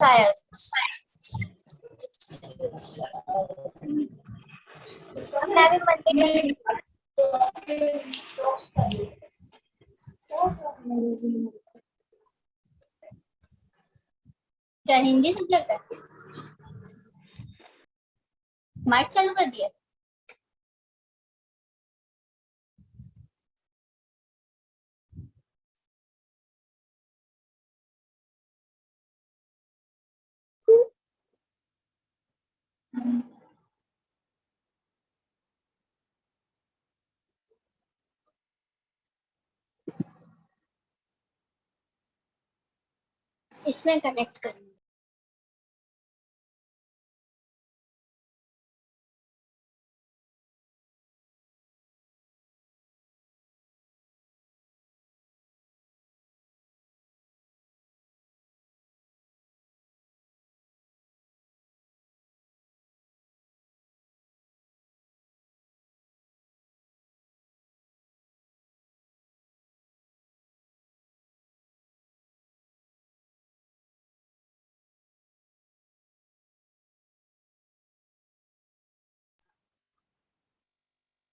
आया उसका। मैं भी मंडे क्या हिंदी सब्जेक्ट है? माइक चालू कर दिया? इसमें कनेक्ट करेंगे।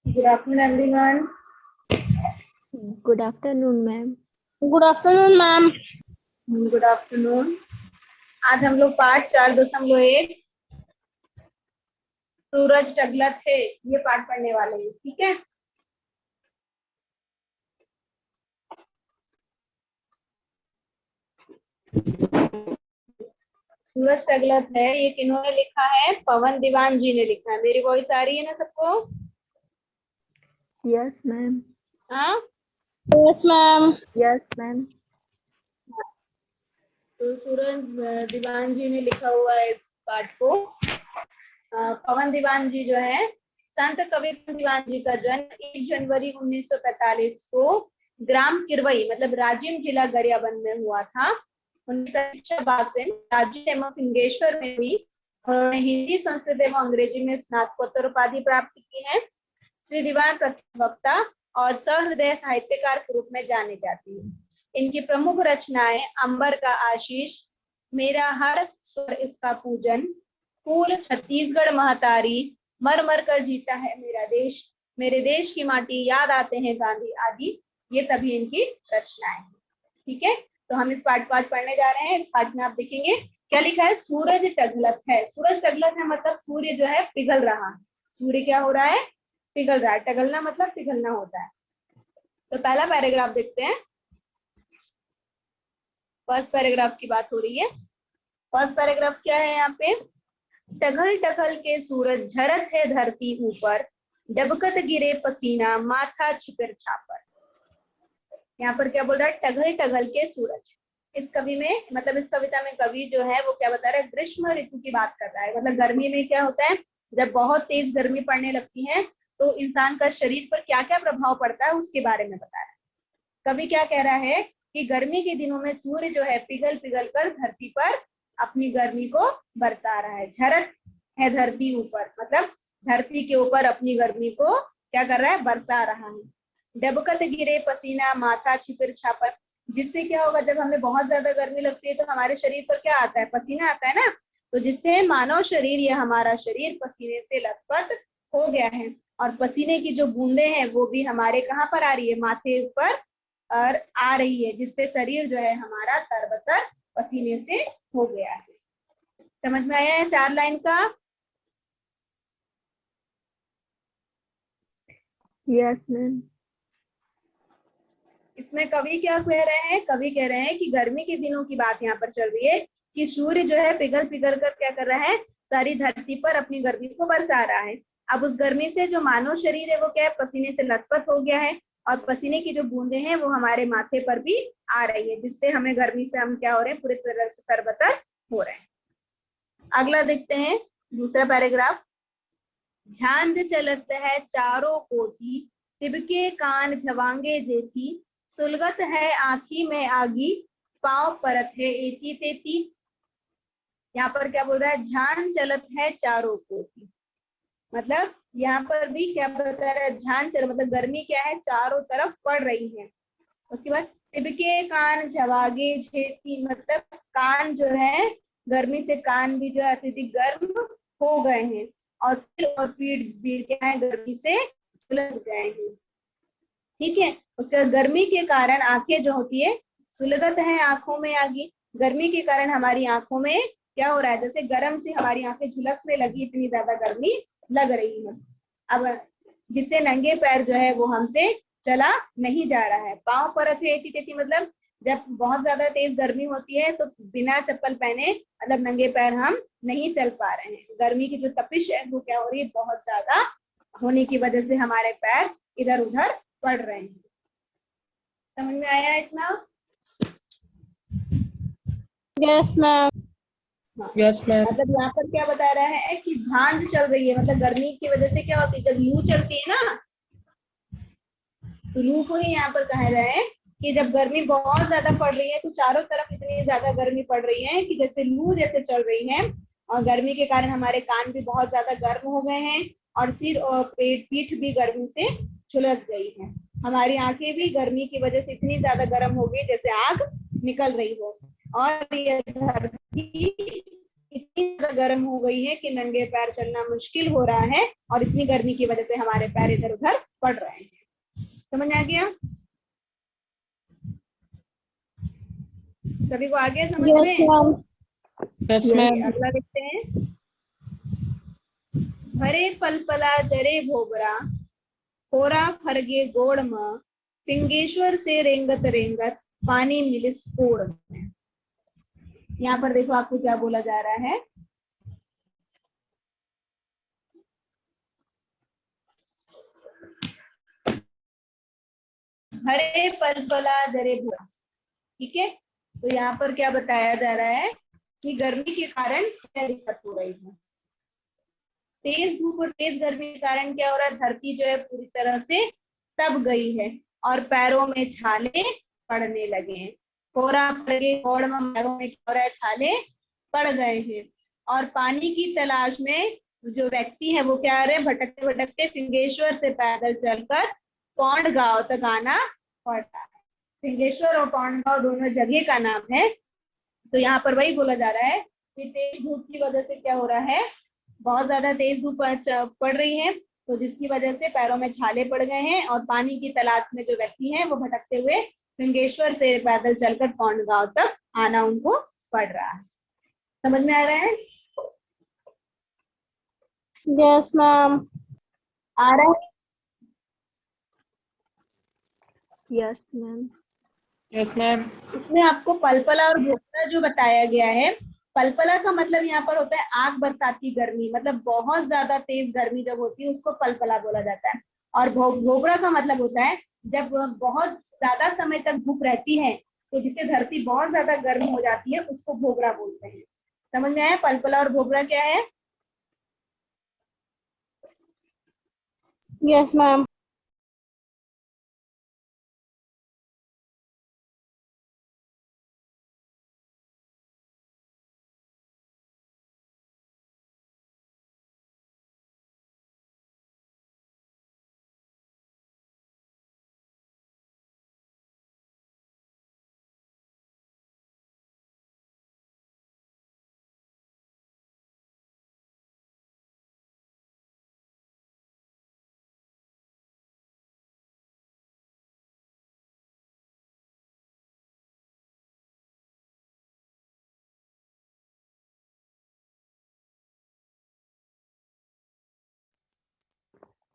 Good afternoon, everyone. Good afternoon, ma'am. Good afternoon ma'am. Good afternoon. आज हम लोग पाठ 4.1 सूरज टगलत है ये पाठ पढ़ने वाले हैं, ठीक है। सूरज टगलत है ये किन्होंने लिखा है? पवन दीवान जी ने लिखा है। मेरी वॉइस आ रही है ना सबको? Yes, ma'am. हाँ, यस मैम। Yes, ma'am. तो सूरज दीवान जी ने लिखा हुआ है इस पाठ को। पवन दीवान जी जो है संत कवि दीवान जी का जन्म 1 जनवरी 1945 को ग्राम किरवई मतलब राजिम जिला गरियाबंद में हुआ था। उनकी परीक्षा बासिन राजीव एवं फिंगेश्वर में हुई। उन्होंने हिंदी, संस्कृत एवं अंग्रेजी में स्नातकोत्तर उपाधि प्राप्त की है। श्री दीवान प्रवक्ता और सहृदय साहित्यकार के रूप में जाने जाती है। इनकी प्रमुख रचनाएं अंबर का आशीष, मेरा हर स्वर इसका पूजन, फूल छत्तीसगढ़ महतारी, मर मर कर जीता है मेरा देश, मेरे देश की माटी याद आते हैं गांधी आदि, ये सभी इनकी रचनाएं हैं। ठीक है, तो हम इस पाठ को आज पढ़ने जा रहे हैं। इस पाठ में आप देखेंगे क्या लिखा है? सूरज टगलत है। सूरज टगलत है मतलब सूर्य जो है पिघल रहा है। सूर्य क्या हो रहा है? पिघल रहा है। टगलना मतलब पिघलना होता है। तो पहला पैराग्राफ देखते हैं। फर्स्ट पैराग्राफ की बात हो रही है। फर्स्ट पैराग्राफ क्या है यहाँ पे? टघल टघल के सूरज झरत है धरती ऊपर, डबकत गिरे पसीना माथा छिपर छापर। यहाँ पर क्या बोल रहा है? टघल टघल के सूरज। इस कवि में मतलब इस कविता में कवि जो है वो क्या बता रहा है? ग्रीष्म ऋतु की बात कर रहा है। मतलब गर्मी में क्या होता है, जब बहुत तेज गर्मी पड़ने लगती है तो इंसान का शरीर पर क्या क्या प्रभाव पड़ता है उसके बारे में बता रहा है। कवि क्या कह रहा है कि गर्मी के दिनों में सूर्य जो है पिघल पिघल कर धरती पर अपनी गर्मी को बरसा रहा है। झरत है धरती ऊपर मतलब धरती के ऊपर अपनी गर्मी को क्या कर रहा है? बरसा रहा है। डबकत गिरे पसीना माथा छिपिर छापर, जिससे क्या होगा? जब हमें बहुत ज्यादा गर्मी लगती है तो हमारे शरीर पर क्या आता है? पसीना आता है ना। तो जिससे मानव शरीर या हमारा शरीर पसीने से लथपथ हो गया है और पसीने की जो बूंदे हैं वो भी हमारे कहाँ पर आ रही है? माथे ऊपर और आ रही है, जिससे शरीर जो है हमारा तरबतर पसीने से हो गया है। समझ में आया है 4 लाइन का? Yes, ma'am. इसमें कवि क्या कह रहे हैं? कवि कह रहे हैं कि गर्मी के दिनों की बात यहाँ पर चल रही है कि सूर्य जो है पिघल पिघल कर क्या कर रहा है? सारी धरती पर अपनी गर्मी को बरसा रहा है। अब उस गर्मी से जो मानव शरीर है वो क्या है? पसीने से लथपथ हो गया है और पसीने की जो बूंदे हैं वो हमारे माथे पर भी आ रही है, जिससे हमें गर्मी से हम क्या हो रहे हैं? पूरी तरह से तरबतर हो रहे हैं। अगला देखते हैं दूसरा पैराग्राफ। झांझ चलत है चारों कोठी, तिबके कान झवांगे जेठी, सुलगत है आँखी में आगी, पांव परत है एती तेती। यहाँ पर क्या बोल रहा है? झांझ चलत है चारों कोठी, मतलब यहाँ पर भी क्या बता रहा है? झांझ चल मतलब गर्मी क्या है? चारों तरफ पड़ रही है। उसके बाद तिबके कान झवागे झेती मतलब कान जो है गर्मी से कान भी जो है अत्यधिक गर्म हो गए हैं और सिर और पीठ भी क्या है गर्मी से सुलझ गए हैं। ठीक है, उसके बाद गर्मी के कारण आंखें जो होती है सुलगत है, आंखों में आगे गर्मी के कारण हमारी आंखों में क्या हो रहा है, जैसे गर्म से हमारी आंखें झुलसने लगी, इतनी ज्यादा गर्मी लग रही है। अब जिससे नंगे पैर जो है वो हमसे चला नहीं जा रहा है। पांव पर एति मतलब जब बहुत ज्यादा तेज गर्मी होती है तो बिना चप्पल पहने मतलब नंगे पैर हम नहीं चल पा रहे हैं। गर्मी की जो तपिश है वो क्या हो रही है, बहुत ज्यादा होने की वजह से हमारे पैर इधर उधर पड़ रहे हैं। समझ में आया इतना? Yes, ma'am. Yes ma'am. मतलब यहाँ पर क्या बता रहा है कि झांझ चल रही है, मतलब गर्मी की वजह से क्या होती है, जब लू चलती है ना, तो लू को ही यहाँ पर कह रहे हैं कि जब गर्मी बहुत ज्यादा पड़ रही है तो चारों तरफ इतनी ज्यादा गर्मी पड़ रही है कि जैसे लू जैसे चल रही है, और गर्मी के कारण हमारे कान भी बहुत ज्यादा गर्म हो गए हैं और सिर और पीठ भी गर्मी से झुलस गई है। हमारी आंखें भी गर्मी की वजह से इतनी ज्यादा गर्म हो गई जैसे आग निकल रही हो, और ये धरती इतनी ज्यादा गर्म हो गई है कि नंगे पैर चलना मुश्किल हो रहा है, और इतनी गर्मी की वजह से हमारे पैर इधर उधर पड़ रहे हैं। समझ आ गया? सभी को आ गया समझ Yes, में? ma'am. Yes ma'am. अगला देखते हैं। भरे पलपला जरे भोबरा, खोरा फरगे गोड़ म, पिंगेश्वर से रेंगत रेंगत, पानी मिलिस कोड़। यहाँ पर देखो आपको क्या बोला जा रहा है। भरे पलपला जरे भोरा, ठीक है। तो यहाँ पर क्या बताया जा रहा है कि गर्मी के कारण क्या दिक्कत हो रही है। तेज धूप और तेज गर्मी के कारण क्या हो रहा है, धरती जो है पूरी तरह से तप गई है और पैरों में छाले पड़ने लगे हैं। कोहरा पड़ गए, गोड़ में पैरों में क्या हो रहा है, छाले पड़ गए हैं। और पानी की तलाश में जो व्यक्ति है वो क्या रहे, भटकते भटकते सिंहेश्वर से पैदल चलकर पौंड गांव तक आना पड़ रहा है। सिंहेश्वर और पौंड गांव दोनों जगह का नाम है। तो यहाँ पर वही बोला जा रहा है कि तेज धूप की वजह से क्या हो रहा है, बहुत ज्यादा तेज धूप पड़ रही है, तो जिसकी वजह से पैरों में छाले पड़ गए हैं और पानी की तलाश में जो व्यक्ति हैं वो भटकते हुए सिंहेश्वर से पैदल चलकर पौंड गांव तक आना उनको पड़ रहा है। समझ में आ रहा है? Yes, ma'am. आ रहा है? Yes, ma'am. Yes ma'am. इसमें आपको पलपला और भोपला जो बताया गया है, पलपला का मतलब यहाँ पर होता है आग बरसाती गर्मी, मतलब बहुत ज्यादा तेज गर्मी जब होती है उसको पलपला बोला जाता है। और भोबरा का मतलब होता है जब बहुत ज्यादा समय तक धूप रहती है तो जिससे धरती बहुत ज्यादा गर्म हो जाती है उसको भोबरा बोलते हैं। समझ में आया पलपला और भोबरा क्या है? Yes, ma'am.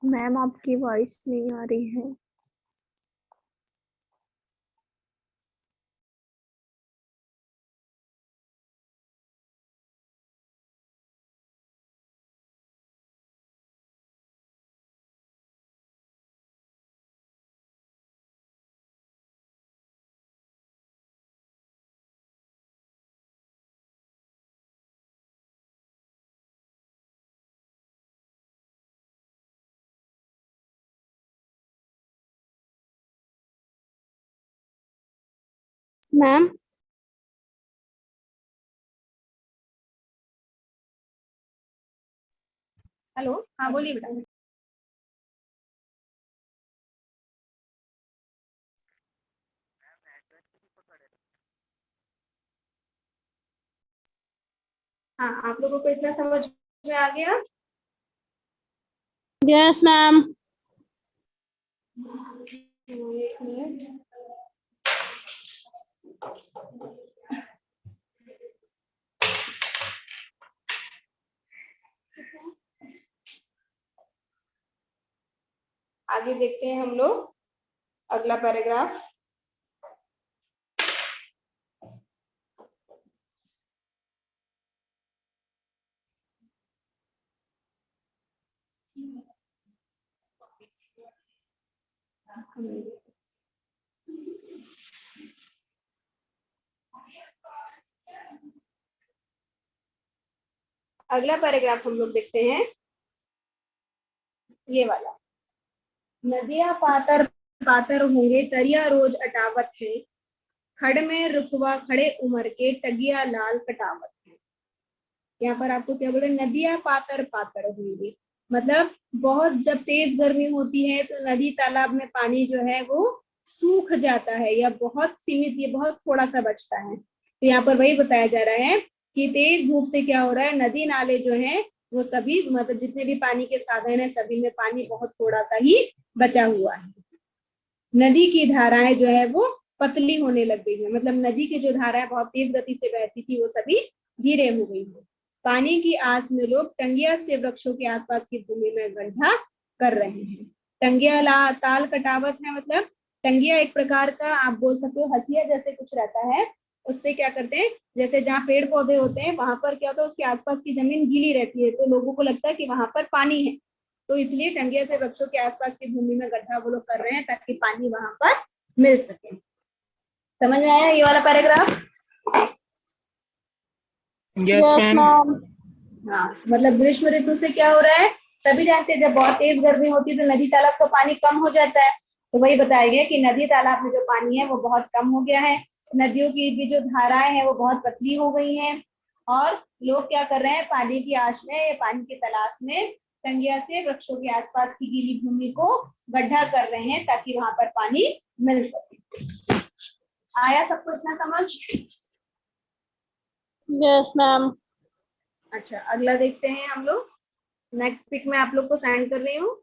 मैम आपकी वॉइस नहीं आ रही है। Ma'am. हेलो, हाँ बोलिए बेटा। हाँ, आप लोगों को इतना समझ में आ गया? Yes, ma'am. एक मिनट। आगे देखते हैं हम लोग अगला पैराग्राफ। अगला पैराग्राफ हम लोग देखते हैं, ये वाला। नदियां पातर पातर होंगे, तरिया रोज अटावत है, खड़ में रुकवा खड़े उमर के, टगिया लाल कटावत है। यहाँ पर आपको क्या बोले, नदियां पातर पातर होंगी, मतलब बहुत जब तेज गर्मी होती है तो नदी तालाब में पानी जो है वो सूख जाता है या बहुत सीमित, ये बहुत थोड़ा सा बचता है। तो यहाँ पर वही बताया जा रहा है कि तेज धूप से क्या हो रहा है, नदी नाले जो है वो सभी, मतलब जितने भी पानी के साधन है सभी में पानी बहुत थोड़ा सा ही बचा हुआ है। नदी की धाराएं जो है वो पतली होने लग गई है, मतलब नदी की जो धाराएं बहुत तेज गति से बहती थी वो सभी धीरे हो गई है। पानी की आस में लोग टंगिया से वृक्षों के आसपास की भूमि में गड्ढा कर रहे हैं। टंगिया ताल कटावत है, मतलब टंगिया एक प्रकार का आप बोल सकते हो हसिया जैसे कुछ रहता है। उससे क्या करते हैं, जैसे जहाँ पेड़ पौधे होते हैं वहां पर क्या होता है, उसके आसपास की जमीन गीली रहती है तो लोगों को लगता है कि वहां पर पानी है, तो इसलिए टंगिया से वृक्षों के आसपास की भूमि में गड्ढा वो लोग कर रहे हैं ताकि पानी वहां पर मिल सके। समझ में आया ये वाला paragraph? Yes, Yes, ma'am. ma'am. हाँ, मतलब ग्रीष्म ऋतु से क्या हो रहा है, सभी जानते हैं जब बहुत तेज गर्मी होती है तो नदी तालाब का पानी कम हो जाता है। तो वही बताया गया कि नदी तालाब में जो पानी है वो बहुत कम हो गया है, नदियों की भी जो धाराएं हैं वो बहुत पतली हो गई हैं, और लोग क्या कर रहे हैं, पानी की आश में या पानी की तलाश में टंगिया से वृक्षों के आसपास की गीली भूमि को गड्ढा कर रहे हैं ताकि वहां पर पानी मिल सके। आया सबको इतना समझ? Yes, ma'am. अच्छा, अगला देखते हैं हम लोग। नेक्स्ट पिक में आप लोग को सेंड कर रही हूँ।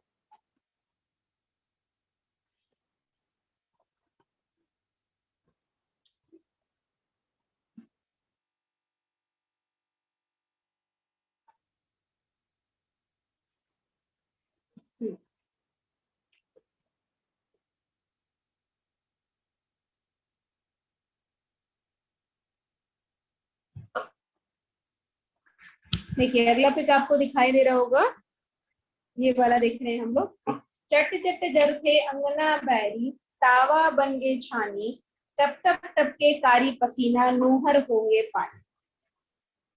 देखिए अगला पिक आपको दिखाई दे रहा होगा, ये वाला देख रहे हैं हम लोग। चट चट जरखे अंगना बैरी, तावा बन गे छानी, टप टप टप के कारी पसीना, नोहर होंगे पानी।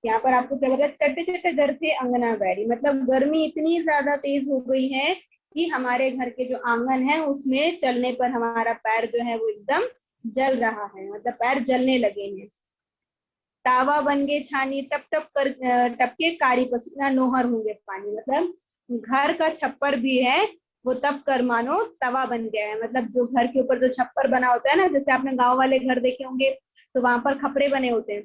यहाँ पर आपको क्या बोला, चट चट जरखे अंगना बैरी, मतलब गर्मी इतनी ज्यादा तेज हो गई है कि हमारे घर के जो आंगन है उसमें चलने पर हमारा पैर जो है वो एकदम जल रहा है, मतलब पैर जलने लगे हैं। तावा बन गए छानी, टप टप कर टपके कारी पसीना, नोहर होंगे पानी, मतलब घर का छप्पर भी है वो तब कर मानो तवा बन गया है। मतलब जो घर के ऊपर जो छप्पर बना होता है ना, जैसे आपने गांव वाले घर देखे होंगे तो वहां पर खपरे बने होते हैं,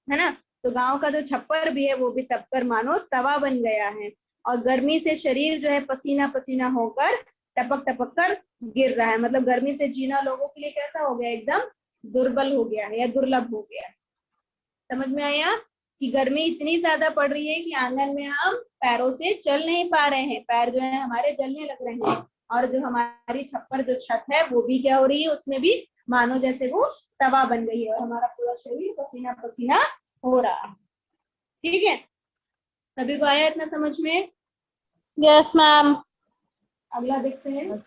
है ना, तो गांव का जो छप्पर भी है वो भी तब कर मानो तवा बन गया है, और गर्मी से शरीर जो है पसीना पसीना होकर टपक टपक कर गिर रहा है। मतलब गर्मी से जीना लोगों के लिए कैसा हो गया, एकदम दुर्बल हो गया है या दुर्लभ हो गया है। समझ में आया कि गर्मी इतनी ज्यादा पड़ रही है कि आंगन में हम पैरों से चल नहीं पा रहे हैं, पैर जो है हमारे जलने लग रहे हैं, और जो हमारी छप्पर जो छत है वो भी क्या हो रही है, उसमें भी मानो जैसे वो तवा बन गई है और हमारा पूरा शरीर पसीना पसीना हो रहा है। ठीक है, सभी को आया इतना समझ में? Yes, ma'am. अगला देखते हैं।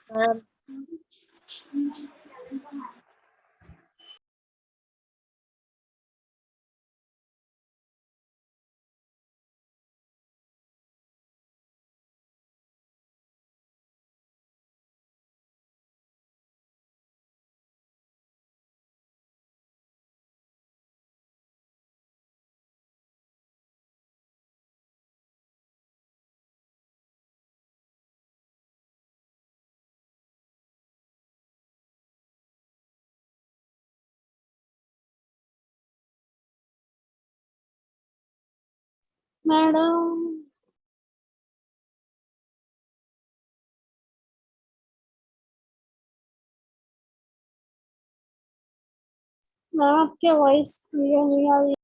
मैडम, मैम आपकी वॉइस क्लियर नहीं आ रही।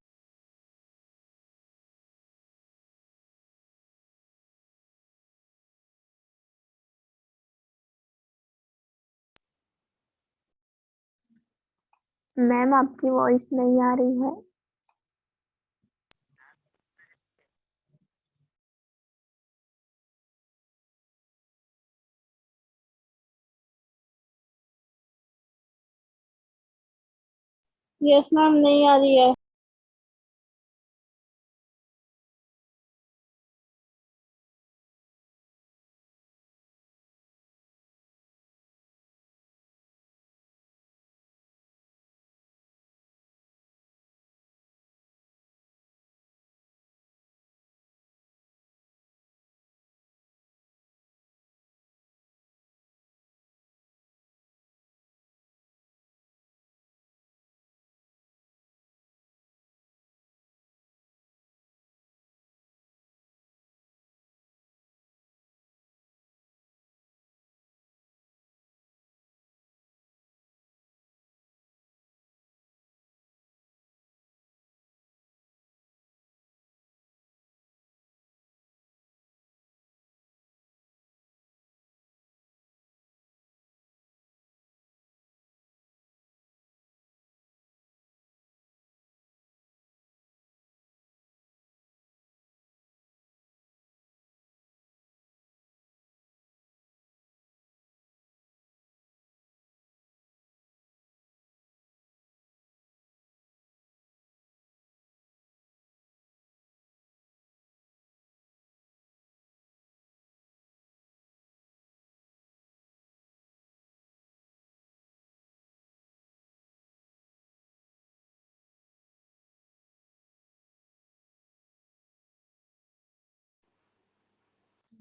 मैम आपकी वॉइस नहीं आ रही है। यस मैम, नहीं आ रही है।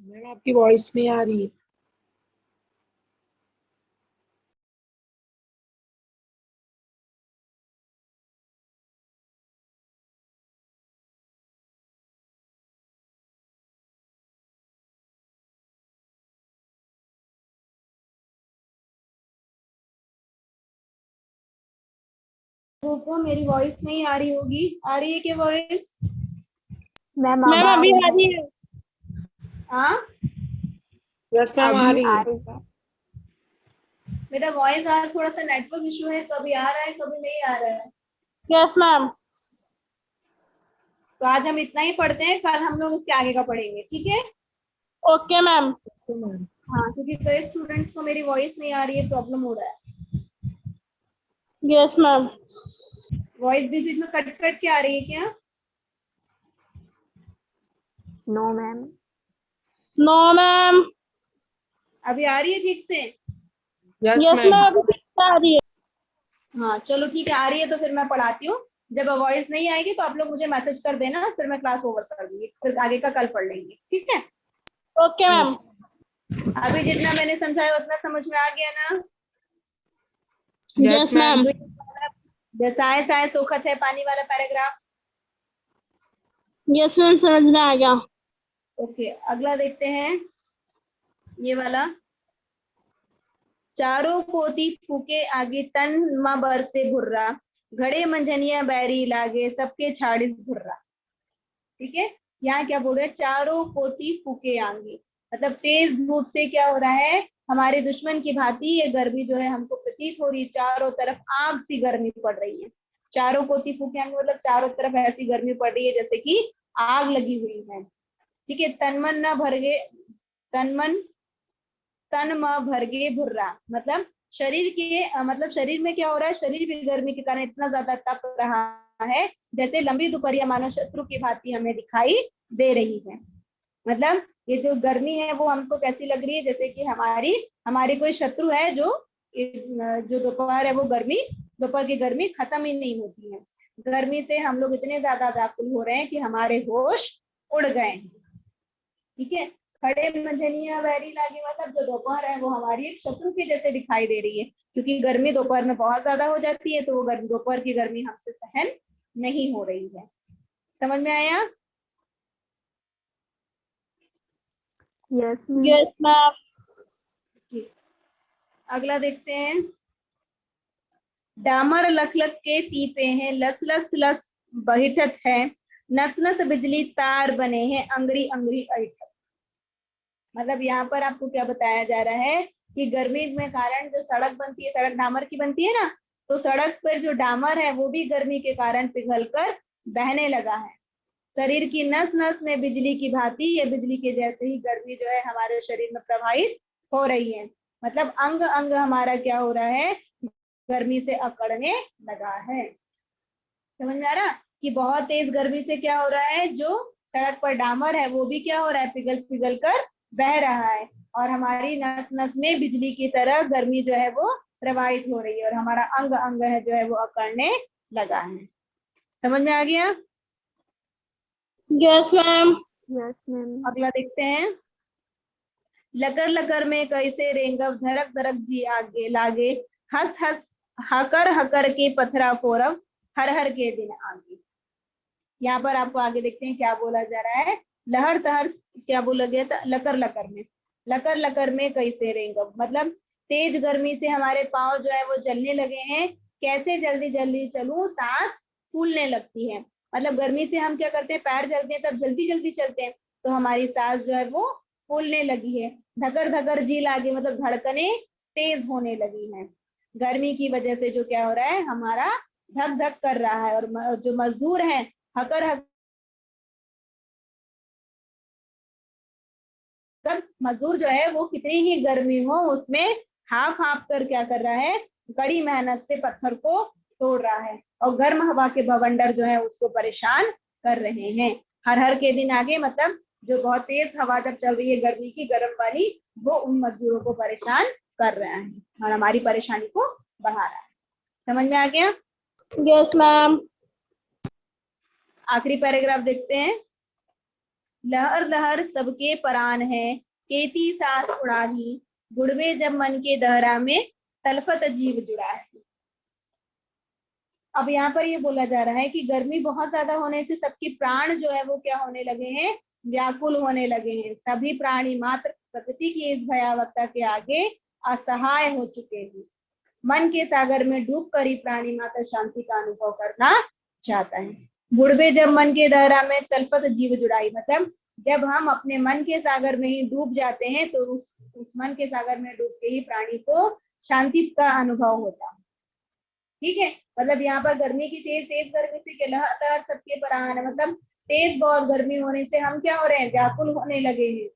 मैम आपकी वॉइस नहीं आ रही। रुको, मेरी वॉइस नहीं आ रही होगी। आ रही है क्या वॉइस? मैम मैम अब आ अभी रही आ है। रही है। हाँ यस मैम आ अभी रही आ है। रही है। बेटा, वॉइस आज थोड़ा सा नेटवर्क इशू है, कभी आ रहा है कभी नहीं आ रहा है। Yes ma'am. तो आज हम इतना ही पढ़ते हैं, कल हम लोग उसके आगे का पढ़ेंगे, ठीक है? Okay ma'am. हाँ, क्योंकि कई स्टूडेंट्स को मेरी वॉइस नहीं आ रही है, प्रॉब्लम हो रहा है। Yes ma'am. वॉइस बीच बीच में कट कट के आ रही है क्या? No ma'am. No ma'am. अभी आ रही है ठीक से? Yes yes ma'am. मैम, अभी ठीक से आ रही है। हाँ चलो ठीक है, आ रही है तो फिर मैं पढ़ाती हूँ। जब वॉइस नहीं आएगी तो आप लोग मुझे मैसेज कर देना, फिर मैं क्लास ओवर कर दूंगी, फिर आगे का कल पढ़ लेंगे, ठीक है? Okay ma'am. अभी जितना मैंने समझाया उतना समझ में आ गया ना? Yes yes ma'am. मैम। जैसा साय सोखत है पानी वाला पैराग्राफ। यस मैम, समझ में आ गया। ओके, अगला देखते हैं, ये वाला। चारों पोती फूके आगे तन माँ बर से भुर्रा, घड़े मंझनिया बैरी लागे सबके छाड़िस भुर्रा। ठीक है, यहाँ क्या बोल रहे हैं? चारों पोती फूके आगे, मतलब तेज धूप से क्या हो रहा है, हमारे दुश्मन की भांति ये गर्मी जो है हमको प्रतीत हो रही है, चारों तरफ आग सी गर्मी पड़ रही है। चारों पोती फूके आगे मतलब चारों तरफ ऐसी गर्मी पड़ रही है जैसे कि आग लगी हुई है। ठीक है, तनमन न भरगे, तनमन तन म भरगे भुर्रा, मतलब शरीर के मतलब शरीर में क्या हो रहा है, शरीर की गर्मी के कारण इतना ज्यादा तप रहा है जैसे लंबी दोपहरिया मानो शत्रु की भांति हमें दिखाई दे रही है। मतलब ये जो गर्मी है वो हमको कैसी लग रही है, जैसे कि हमारी कोई शत्रु है, जो दोपहर है वो गर्मी, दोपहर की गर्मी खत्म ही नहीं होती है। गर्मी से हम लोग इतने ज्यादा व्याकुल हो रहे हैं कि हमारे होश उड़ गए हैं। ठीक है, खड़े मंझनिया वैरी लागी, मतलब जो दोपहर है वो हमारी एक शत्रु के जैसे दिखाई दे रही है, क्योंकि गर्मी दोपहर में बहुत ज्यादा हो जाती है, तो वो दोपहर की गर्मी हमसे सहन नहीं हो रही है। समझ में आया? Yes ma'am. Yes ma'am. ठीक, अगला देखते हैं। डामर लख लख के पीपे हैं, लस लस लस बहिठत है, नस नस बिजली तार बने हैं, अंगड़ी अंगड़ी ऐठत। मतलब यहाँ पर आपको क्या बताया जा रहा है कि गर्मी में कारण जो सड़क बनती है, सड़क डामर की बनती है ना, तो सड़क पर जो डामर है वो भी गर्मी के कारण पिघलकर बहने लगा है। शरीर की नस नस में बिजली की भांति, ये बिजली के जैसे ही गर्मी जो है हमारे शरीर में प्रवाहित हो रही है। मतलब अंग अंग हमारा क्या हो रहा है, गर्मी से अकड़ने लगा है। समझ में आ रहा कि बहुत तेज गर्मी से क्या हो रहा है, जो सड़क पर डामर है वो भी क्या हो रहा है, पिघल पिघल कर बह रहा है, और हमारी नस नस में बिजली की तरह गर्मी जो है वो प्रवाहित हो रही है, और हमारा अंग अंग है जो है वो अकड़ने लगा है। समझ में आ गया? Yes ma'am. Yes ma'am. अगला देखते हैं। लकर लकर में कैसे रेंगव, धरक धरक जी आगे लागे, हंस हंस हकर हकर के पथरा फोरव, हर हर के दिन आगे। यहाँ पर आपको आगे देखते हैं क्या बोला जा रहा है। लहर तहर क्या बोला गया था, लकर लकर में कैसे रेंगव, मतलब तेज गर्मी से हमारे पांव जो है वो जलने लगे हैं, कैसे जल्दी जल्दी चलूं, सांस फूलने लगती है। मतलब गर्मी से हम क्या करते हैं, पैर जलते हैं तब जल्दी जल्दी चलते हैं, तो हमारी सांस जो है वो फूलने लगी है। धकर धकर जी लागे, मतलब धड़कने तेज होने लगी हैं। गर्मी की वजह से जो क्या हो रहा है, हमारा धक धक कर रहा है, और जो मजदूर हैं हकर हकर मजदूर जो है वो कितनी ही गर्मी हो उसमें हाफ हाफ कर क्या कर रहा है, कड़ी मेहनत से पत्थर को तोड़ रहा है, और गर्म हवा के बवंडर जो है उसको परेशान कर रहे हैं। हर हर के दिन आगे, मतलब जो बहुत तेज हवा जब चल रही है गर्मी की, गर्म वाली, वो उन मजदूरों को परेशान कर रहे हैं और हमारी परेशानी को बढ़ा रहा है। समझ में आ गया? Yes ma'am. आखिरी पैराग्राफ देखते हैं। लहर लहर सबके परान है, केती सांस उड़ाही, गुड़वे जब मन के दहरा में, तलफत जीव जुड़ा है। अब यहाँ पर ये बोला जा रहा है कि गर्मी बहुत ज्यादा होने से सबके प्राण जो है वो क्या होने लगे हैं, व्याकुल होने लगे हैं। सभी प्राणी मात्र प्रकृति की इस भयावहता के आगे असहाय हो चुके हैं। मन के सागर में डूब कर ही प्राणी मात्र शांति का अनुभव करना चाहता है। बुढ़वे जब मन के दहरा में, तलपत जीव जुड़ाई, मतलब जब हम अपने मन के सागर में ही डूब जाते हैं तो उस मन के सागर में डूब के ही प्राणी को शांति का अनुभव होता है। ठीक है, मतलब यहाँ पर गर्मी की तेज तेज गर्मी से लगातार सबके परान, मतलब तेज बहुत गर्मी होने से हम क्या हो रहे हैं, व्याकुल होने लगे हैं,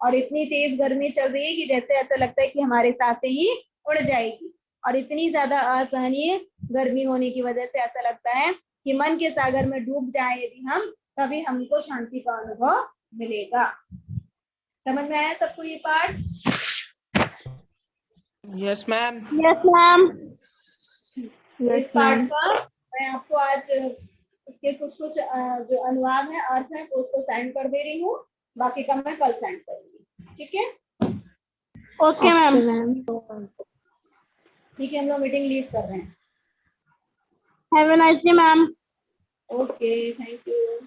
और इतनी तेज गर्मी चल रही है कि जैसे ऐसा लगता है कि हमारे सांसें ही उड़ जाएगी, और इतनी ज्यादा असहनीय गर्मी होने की वजह से ऐसा लगता है कि मन के सागर में डूब जाए यदि हम, तभी हमको शांति का अनुभव मिलेगा। समझ में आया सबको ये part? Yes ma'am. Yes ma'am. इस पार्ट का मैं आपको आज इसके कुछ कुछ जो अनुवाद है, अर्थ है, तो उसको सेंड कर दे रही हूँ, बाकी का मैं कल सेंड करूंगी। ठीक है? Okay ma'am. ठीक है, हम लोग मीटिंग लीव कर रहे हैं। Have a nice day ma'am. Okay, thank you.